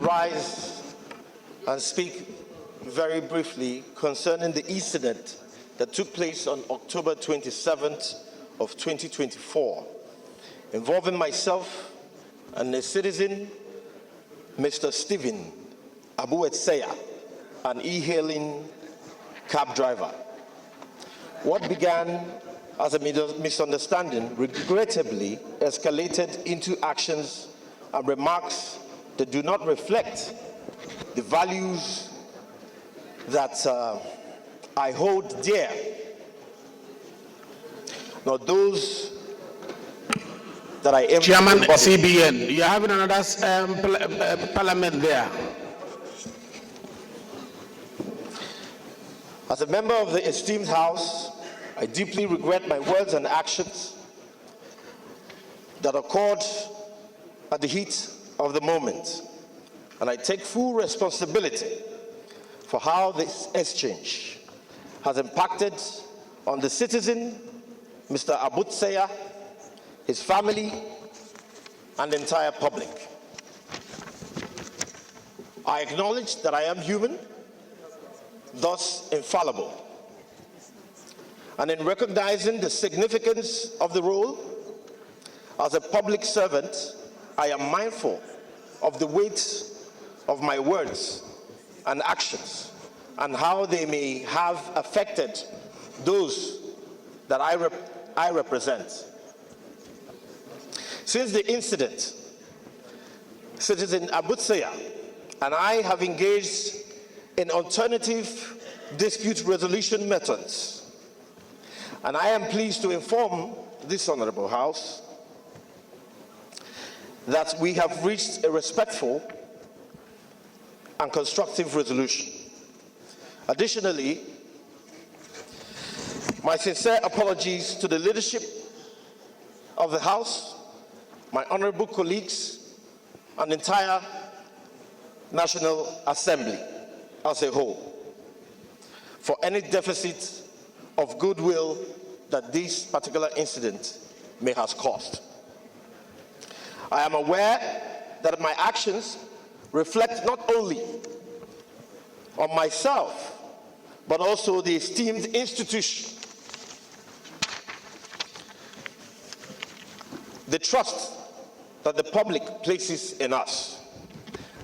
rise and speak very briefly concerning the incident that took place on October 27th of 2024, involving myself and a citizen, Mr. Stephen Abuetsaya, an e-hailing cab driver. What began as a misunderstanding regrettably escalated into actions and remarks that do not reflect the values that I hold dear. Now, those that I am. Chairman CBN, you're having another parliament there. As a member of the esteemed House, I deeply regret my words and actions that occurred at the heat of the moment, and I take full responsibility for how this exchange has impacted on the citizen, Mr. Abuetsaya, his family, and the entire public. I acknowledge that I am human, thus infallible. And in recognizing the significance of the role as a public servant, I am mindful of the weight of my words and actions and how they may have affected those that I represent. Since the incident, Citizen Abuetsaya and I have engaged in alternative dispute resolution methods. And I am pleased to inform this Honorable House that we have reached a respectful and constructive resolution. Additionally, my sincere apologies to the leadership of the House, my honorable colleagues, and the entire National Assembly as a whole for any deficit of goodwill that this particular incident may have caused. I am aware that my actions reflect not only on myself, but also the esteemed institution, the trust that the public places in us.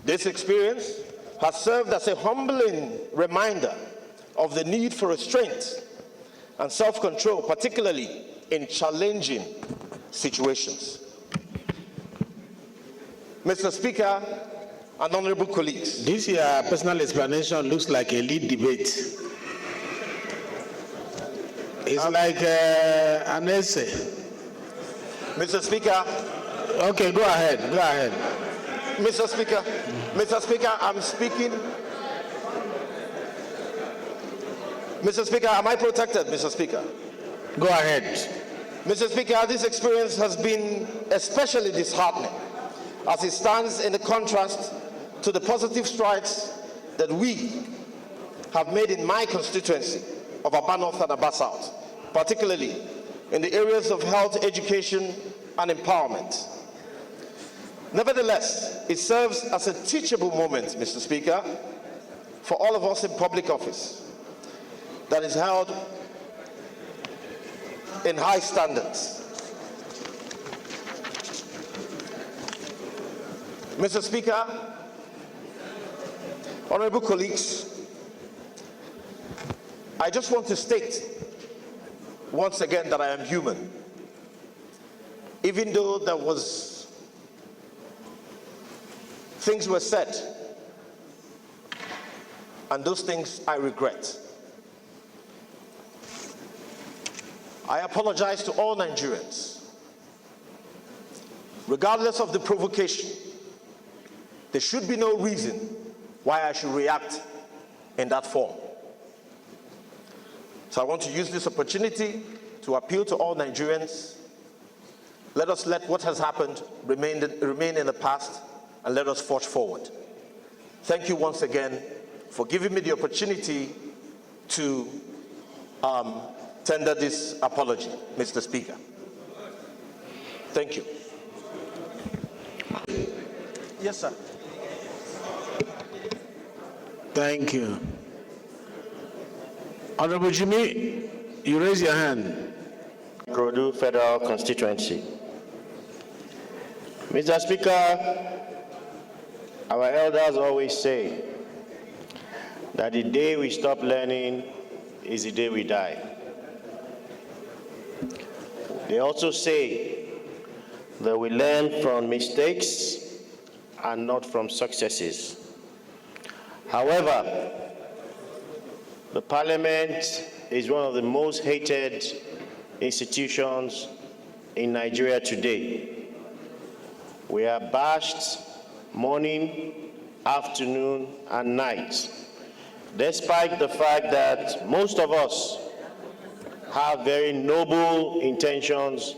This experience has served as a humbling reminder of the need for restraint and self-control, particularly in challenging situations. Mr. Speaker and honorable colleagues. This your personal explanation looks like a lead debate. It's like an essay. Mr. Speaker. Okay, go ahead, go ahead. Mr. Speaker, I'm speaking. Mr. Speaker, am I protected, Mr. Speaker? Go ahead. Mr. Speaker, this experience has been especially disheartening as it stands in the contrast to the positive strides that we have made in my constituency of Aba North and Aba South, particularly in the areas of health, education, and empowerment. Nevertheless, it serves as a teachable moment, Mr. Speaker, for all of us in public office that is held in high standards. Mr. Speaker, honorable colleagues, I just want to state once again that I am human. Even though there was things were said, and those things I regret. I apologize to all Nigerians. Regardless of the provocation, there should be no reason why I should react in that form. So I want to use this opportunity to appeal to all Nigerians. Let us let what has happened remain in the past, and let us forge forward. Thank you once again for giving me the opportunity to tender this apology, Mr. Speaker. Thank you. Yes, sir. Thank you. Honorable Jimmy, you raise your hand. Krodu Federal Constituency. Mr. Speaker, our elders always say that the day we stop learning is the day we die. They also say that we learn from mistakes and not from successes. However, the Parliament is one of the most hated institutions in Nigeria today. We are bashed morning, afternoon, and night, despite the fact that most of us have very noble intentions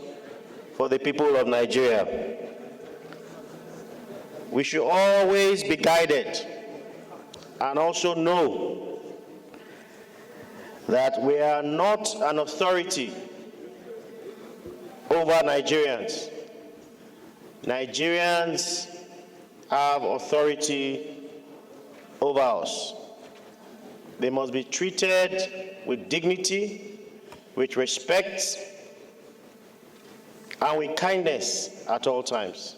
for the people of Nigeria. We should always be guided and also know that we are not an authority over Nigerians. Nigerians have authority over us. They must be treated with dignity, with respect, and with kindness at all times.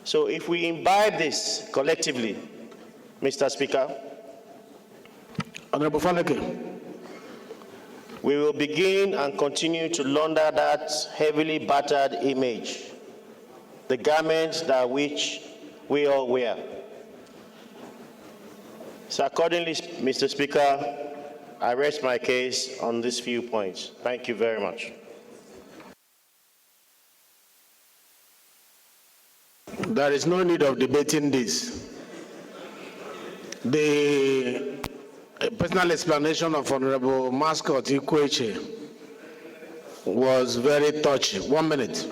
So if we imbibe this collectively, Mr. Speaker, Honorable Faleke, we will begin and continue to launder that heavily battered image, the garments that which we all wear. So accordingly, Mr. Speaker, I rest my case on these few points. Thank you very much. there is no need of debating this. The personal explanation of Honorable Mascot Ikwechegh was very touching. 1 minute.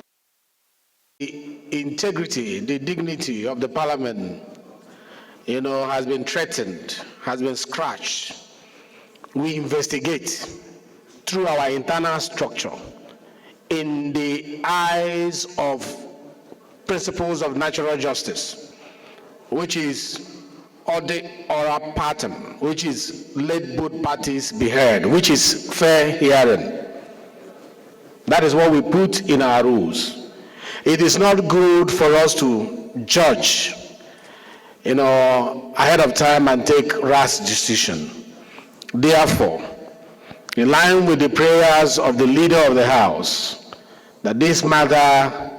The integrity, the dignity of the Parliament, has been threatened, has been scratched. We investigate through our internal structure in the eyes of principles of natural justice, which is order ora partem, which is let both parties be heard, which is fair hearing. That is what we put in our rules. It is not good for us to judge, ahead of time and take rash decision. Therefore, in line with the prayers of the leader of the House, that this matter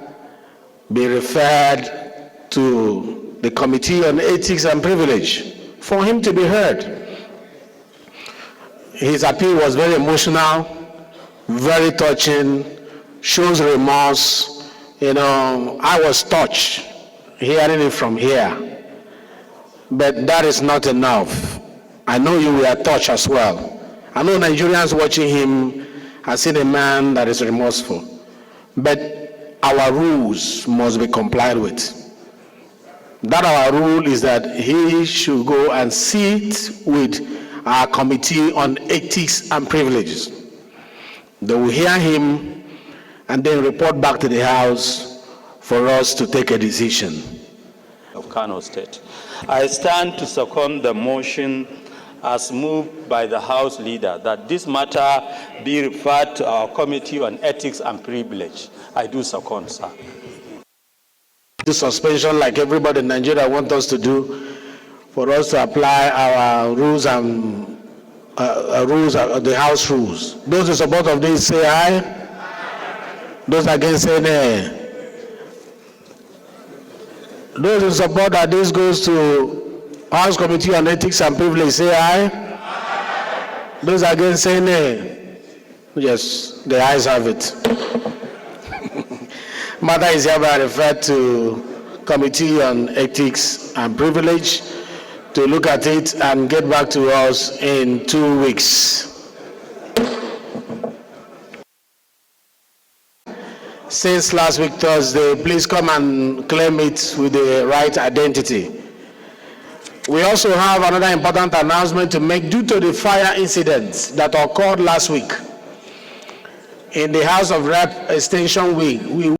be referred to the Committee on Ethics and Privilege for him to be heard. His appeal was very emotional, very touching, shows remorse. I was touched hearing it from here, but that is not enough. I know you were touched as well. I know Nigerians watching him have seen a man that is remorseful, but our rules must be complied with. That our rule is that he should go and sit with our Committee on Ethics and Privileges. They will hear him and then report back to the House for us to take a decision. Of Kano State. I stand to second the motion as moved by the House leader that this matter be referred to our Committee on Ethics and Privilege. I do second, sir. The suspension, like everybody in Nigeria wants us to do, for us to apply our rules and the House rules. Those in support of this say aye. Those against say nay. Those in support that this goes to House Committee on Ethics and Privilege say aye. Those against say nay. Yes, the ayes have it. Matter is hereby referred to Committee on Ethics and Privilege to look at it and get back to us in 2 weeks. Since last week Thursday, please come and claim it with the right identity. We also have another important announcement to make due to the fire incidents that occurred last week. In the House of Rep Extension Wing, we